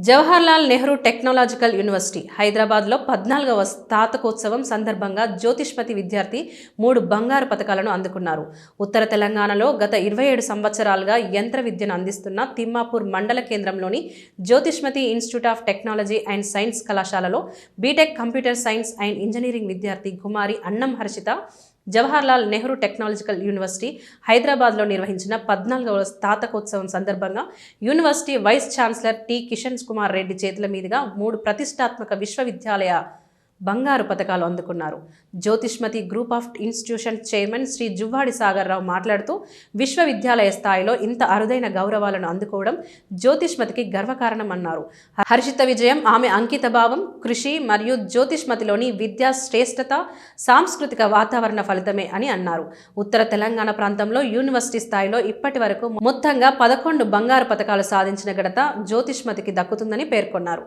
Jawaharlal Nehru technological university హైదరాబాద్లో 14వ స్నాతకోత్సవం సందర్భంగా జ్యోతిష్మతి విద్యార్థి 3 బంగారు పతకాలను అందుకున్నారు. ఉత్తర తెలంగాణలో గత 27 సంవత్సరాలుగా యంత్ర విద్యను అందిస్తున్న తిమ్మాపూర్ మండల కేంద్రంలోని Jyothishmathi institute of technology and science కళాశాలలో BTech computer science and engineering విద్యార్థి కుమారి అన్నం హర్షిత జవహర్లాల్ నెహ్రూ టెక్నాలజికల్ యూనివర్సిటీ హైదరాబాద్లో నిర్వహించిన 14వ స్నాతకోత్సవం సందర్భంగా university vice chancellor T Kishan Kumar Reddy చేతుల మీదుగా 3 ప్రతిష్టాత్మక విశ్వవిద్యాలయ బంగారు పతకాలు అందుకున్నారు. Jyothishmathi group of institutions chairman Shri Juvvadi Sagar Rao మాట్లాడుతూ విశ్వవిద్యాలయ స్థాయిలో ఇంత అరుదైన గౌరవాలను అందుకోవడం జ్యోతిష్మతికి గర్వకారణమన్నారు. హర్షిత విజయం ఆమె అంకితభావం, కృషి మరియు జ్యోతిష్మతిలోని విద్యా శ్రేష్టత, సాంస్కృతిక వాతావరణ ఫలితమే అని అన్నారు. ఉత్తర తెలంగాణ ప్రాంతంలో యూనివర్సిటీ స్థాయిలో ఇప్పటి వరకు మొత్తంగా 11 బంగారు పతకాలు సాధించిన ఘనత జ్యోతిష్మతికి దక్కుతుందని పేర్కొన్నారు.